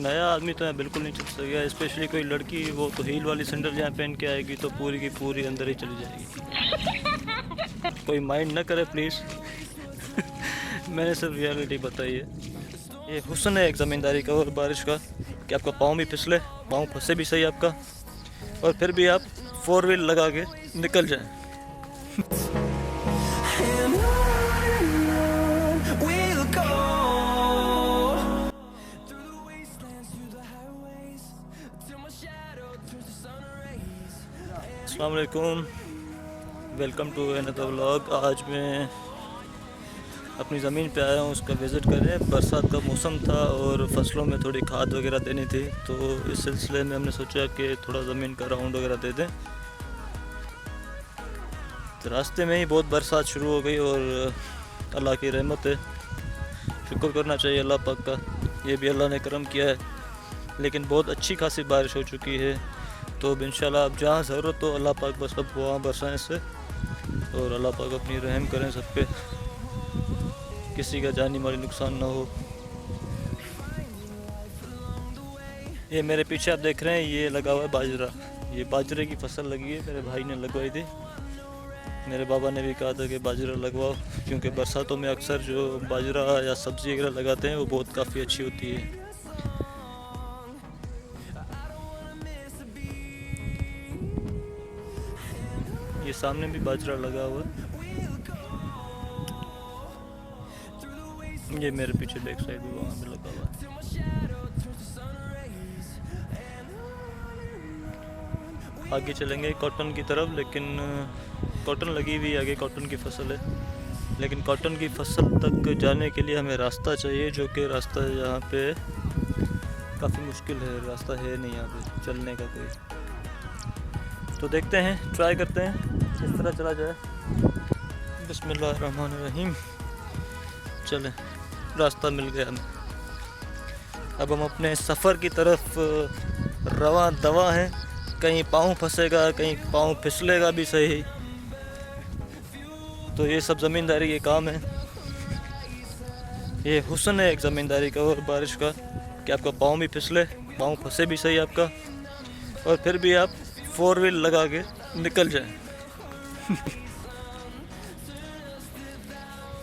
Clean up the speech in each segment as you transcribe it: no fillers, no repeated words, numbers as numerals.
नया आदमी तो यहाँ बिल्कुल नहीं चल सकेगा, स्पेशली कोई लड़की, वो तो हील वाली सैंडल यहाँ पहन के आएगी तो पूरी की पूरी अंदर ही चली जाएगी। कोई माइंड ना करे प्लीज़। मैंने सिर्फ रियलिटी बताई है। ये हुस्न है एक ज़मींदारी का और बारिश का कि आपका पाँव भी फिसले, पाँव फंसे भी सही आपका, और फिर भी आप 4 व्हील लगा के निकल जाएं। अस्सलाम वालेकुम, वेलकम टू अनदर व्लॉग। आज मैं अपनी ज़मीन पे आया हूँ, उसका विज़िट करें। बरसात का मौसम था और फसलों में थोड़ी खाद वगैरह देनी थी, तो इस सिलसिले में हमने सोचा कि थोड़ा ज़मीन का राउंड वगैरह दे दें। तो रास्ते में ही बहुत बरसात शुरू हो गई और अल्लाह की रहमत है, शुक्र करना चाहिए अल्लाह पाक का। ये भी अल्लाह ने करम किया है, लेकिन बहुत अच्छी खासी बारिश हो चुकी है। तो अब इंशाल्लाह अब जहाँ ज़रूरत हो अल्लाह पाक बस अब वहाँ बरसाएं इससे, और अल्लाह पाक अपनी रहम करें सब पे, किसी का जानी माली नुकसान ना हो। ये मेरे पीछे आप देख रहे हैं, ये लगा हुआ है बाजरा। ये बाजरे की फसल लगी है, मेरे भाई ने लगवाई थी। मेरे बाबा ने भी कहा था कि बाजरा लगवाओ, क्योंकि बरसातों में अक्सर जो बाजरा या सब्ज़ी वगैरह लगाते हैं वो बहुत काफ़ी अच्छी होती है। ये सामने भी बाजरा लगा हुआ है, ये मेरे पीछे बैक साइड भी वहाँ पे लगा हुआ है। आगे चलेंगे कॉटन की तरफ, लेकिन कॉटन लगी हुई आगे, कॉटन की फसल है, लेकिन कॉटन की फसल तक जाने के लिए हमें रास्ता चाहिए, जो कि रास्ता यहाँ पे काफ़ी मुश्किल है, रास्ता है नहीं यहाँ पे चलने का कोई। तो देखते हैं, ट्राई करते हैं किस तरह चला जाए। बिस्मिल्लाहिर्रहमानिर्रहीम। चलें, रास्ता मिल गया हमें। अब हम अपने सफ़र की तरफ रवा दवा हैं। कहीं पाँव फंसेगा, कहीं पाँव फिसलेगा भी सही। तो ये सब ज़मींदारी के काम है। ये हुस्न है एक ज़मींदारी का और बारिश का कि आपका पाँव भी फिसले, पाँव फंसे भी सही आपका, और फिर भी आप 4 व्हील लगा के निकल जाएं।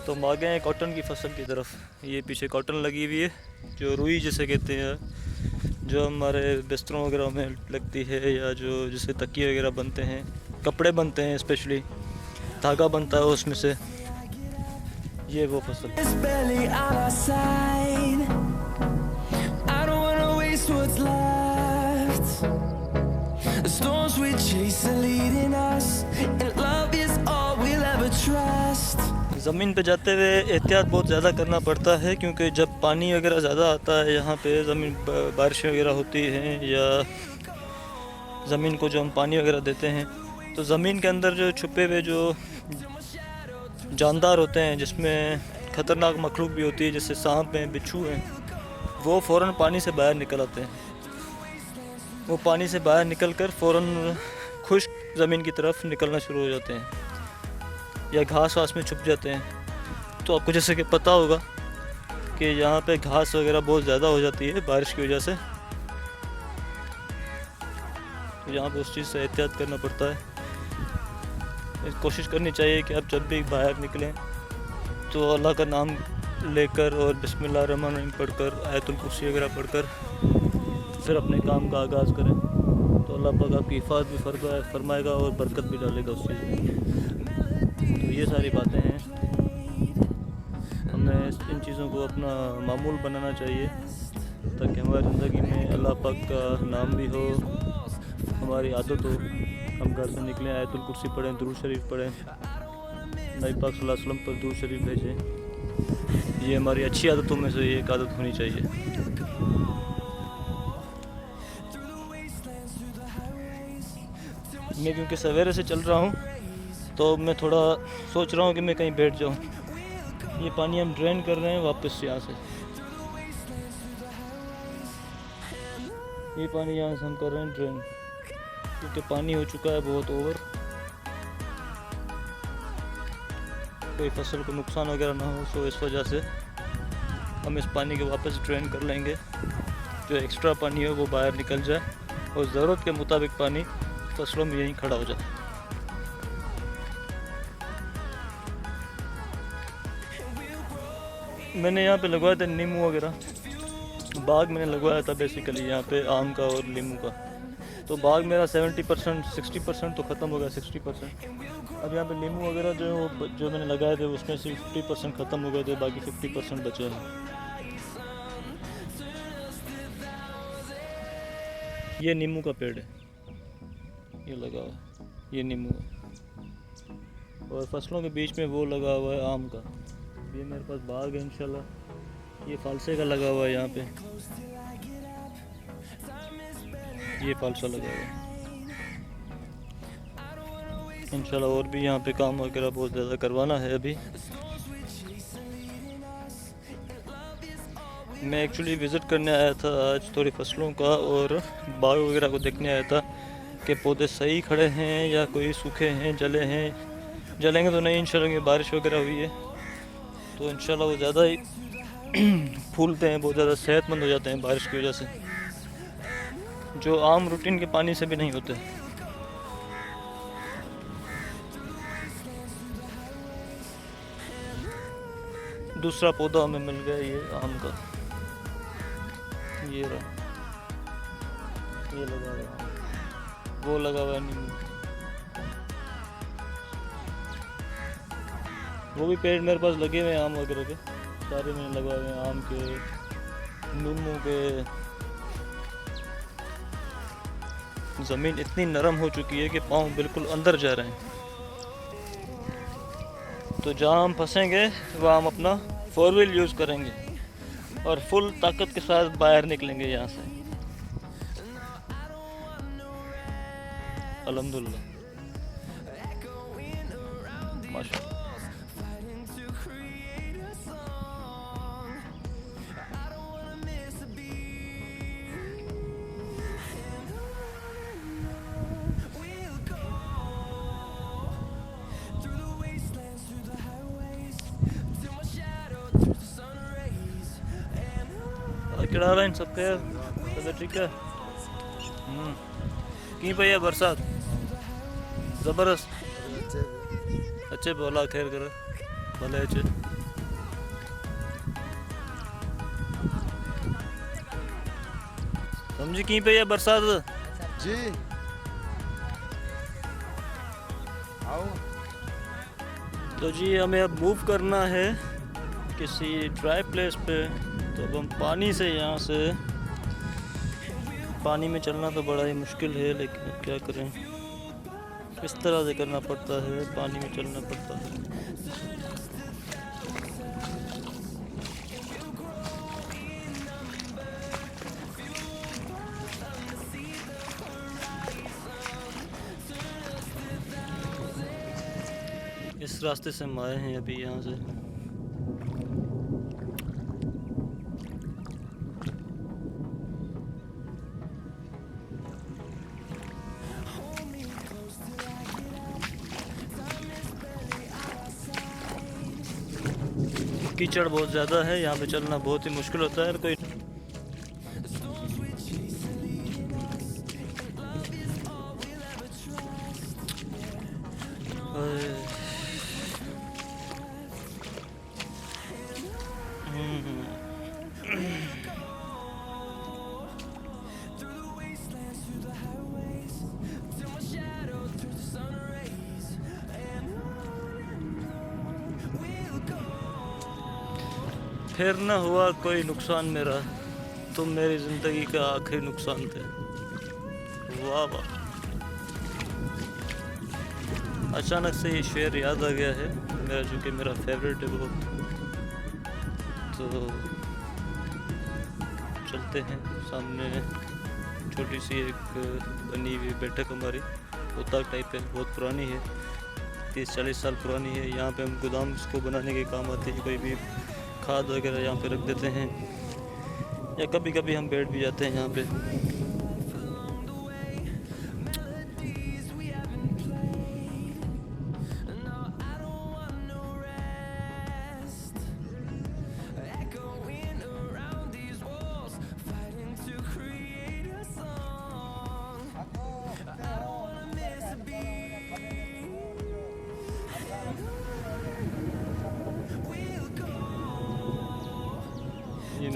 तो हम आ गए हैं कॉटन की फसल की तरफ। ये पीछे कॉटन लगी हुई है, जो रुई जिसे कहते हैं, जो हमारे बिस्तरों वगैरह में लगती है, या जो जिससे तकिए वगैरह बनते हैं, कपड़े बनते हैं, स्पेशली धागा बनता है उसमें से। ये वो फसल। ज़मीन पे जाते हुए एहतियात बहुत ज़्यादा करना पड़ता है, क्योंकि जब पानी वगैरह ज़्यादा आता है यहाँ पे, ज़मीन बारिश वगैरह होती हैं, या ज़मीन को जो हम पानी वगैरह देते हैं, तो ज़मीन के अंदर जो छुपे हुए जो जानदार होते हैं, जिसमें ख़तरनाक मखलूक भी होती है, जैसे सांप हैं, बिच्छू हैं, वो फ़ौरन पानी से बाहर निकल आते हैं। वो पानी से बाहर निकल कर फ़ौरन खुश्क ज़मीन की तरफ निकलना शुरू हो जाते हैं, या घास वास में छुप जाते हैं। तो आपको जैसे कि पता होगा कि यहाँ पे घास वगैरह बहुत ज़्यादा हो जाती है बारिश की वजह से, तो यहाँ पे उस चीज़ से एहतियात करना पड़ता है। कोशिश करनी चाहिए कि आप जब भी बाहर निकलें तो अल्लाह का नाम लेकर और बिस्मिल्लाहिर्रहमानिर्रहीम पढ़कर, आयतुल कुर्सी वगैरह पढ़कर फिर अपने काम का आगाज़ करें, तो अल्लाह पाक आपकी हिफाज़त भी फरमाएगा और बरकत भी डालेगा उस चीज़ में। तो ये सारी बातें हैं, हमें इन चीज़ों को अपना मामूल बनाना चाहिए, ताकि हमारी ज़िंदगी में अल्लाह पाक का नाम भी हो, हमारी आदत हो। हम घर से निकलें, आयतुल कुर्सी पढ़ें, दुरूद शरीफ पढ़ें, नबी पाक सल्लल्लाहु अलैहि वसल्लम पर दुरूद शरीफ भेजें। ये हमारी अच्छी आदतों में से एक आदत होनी चाहिए। मैं क्योंकि सवेरे से चल रहा हूँ, तो मैं थोड़ा सोच रहा हूँ कि मैं कहीं बैठ जाऊँ। ये पानी हम ड्रेन कर रहे हैं वापस यहाँ से, ये पानी यहाँ से हम कर रहे हैं ड्रेन, क्योंकि पानी हो चुका है बहुत ओवर। कोई फसल को नुकसान वगैरह ना हो, सो इस वजह से हम इस पानी के वापस ड्रेन कर लेंगे। जो एक्स्ट्रा पानी है वो बाहर निकल जाए और ज़रूरत के मुताबिक पानी फसलों में यहीं खड़ा हो जाए। मैंने यहाँ पे लगवाया था नींबू वगैरह, बाग मैंने लगवाया था बेसिकली यहाँ पे आम का और नींबू का। तो बाग मेरा 70% 60% तो ख़त्म हो गया, 60%। अब यहाँ पे नींबू वगैरह जो मैंने लगाए थे उसमें से 50% ख़त्म हो गए थे, बाकी 50% बचे हैं। ये नींबू का पेड़ है, ये लगा हुआ है, ये नींबू है। और फसलों के बीच में वो लगा हुआ है आम का। ये मेरे पास बाग है इंशाल्लाह। ये फालसे का लगा हुआ है यहाँ पे, ये फालसा लगा हुआ है इंशाल्लाह। और भी यहाँ पे काम वगैरह बहुत ज़्यादा करवाना है अभी। मैं एक्चुअली विज़िट करने आया था आज थोड़ी फसलों का और बाग वगैरह को देखने आया था कि पौधे सही खड़े हैं या कोई सूखे हैं, जले हैं। जलेंगे तो नहीं इंशाल्लाह, बारिश वगैरह हुई है तो इंशाल्लाह वो ज़्यादा ही फूलते हैं, बहुत ज़्यादा सेहतमंद हो जाते हैं बारिश की वजह से, जो आम रूटीन के पानी से भी नहीं होते। दूसरा पौधा हमें मिल गया ये आम का, ये रहा, ये लगा हुआ है, वो लगा हुआ है नींबू। वो भी पेड़ मेरे पास लगे हुए हैं आम वगैरह के, सारे मैंने लगवाए हुए हैं आम के, नींबू के। ज़मीन इतनी नरम हो चुकी है कि पाँव बिल्कुल अंदर जा रहे हैं। तो जहाँ हम फंसेंगे वहाँ हम अपना 4 व्हील यूज़ करेंगे और फुल ताकत के साथ बाहर निकलेंगे यहाँ से अल्हम्दुलिल्लाह, माशाअल्लाह। किड़ा रहा इन सब खैर तबीयत ठीक है। की भैया बरसात ज़बरदस्त अच्छे बोला खैर करे भले अच्छे। समझी की भैया बरसात जी आओ। तो जी हमें अब मूव करना है किसी ड्राई प्लेस पे। तो अब हम पानी से यहाँ से पानी में चलना तो बड़ा ही मुश्किल है, लेकिन अब क्या करें, इस तरह से करना पड़ता है, पानी में चलना पड़ता है। इस रास्ते से हम आए हैं अभी यहाँ से। कीचड़ बहुत ज़्यादा है, यहाँ पे चलना बहुत ही मुश्किल होता है। कोई फिर न हुआ कोई नुकसान मेरा, तुम मेरी ज़िंदगी का आखिरी नुकसान थे। वाह वाह, अचानक से ये शेर याद आ गया है मेरा, जो कि मेरा फेवरेट है बहुत। तो चलते हैं, सामने छोटी सी एक बनी हुई बैठक हमारी, उताक टाइप है, बहुत पुरानी है, 30-40 साल पुरानी है। यहाँ पे हम गोदाम इसको बनाने के काम आते हैं, कोई भी खाद वगैरह यहाँ पे रख देते हैं, या कभी कभी हम बैठ भी जाते हैं यहाँ पे।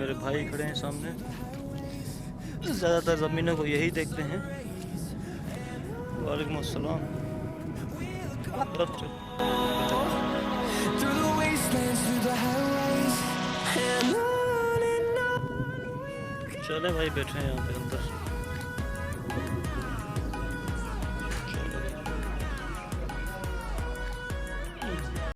मेरे भाई खड़े हैं सामने। ज़्यादातर ज़मीनों को यही देखते हैं। वालेकुम अस्सलाम। Through the wastelands, through the highways, and on and on. चले भाई, बैठे हैं यहाँ पे अंदर।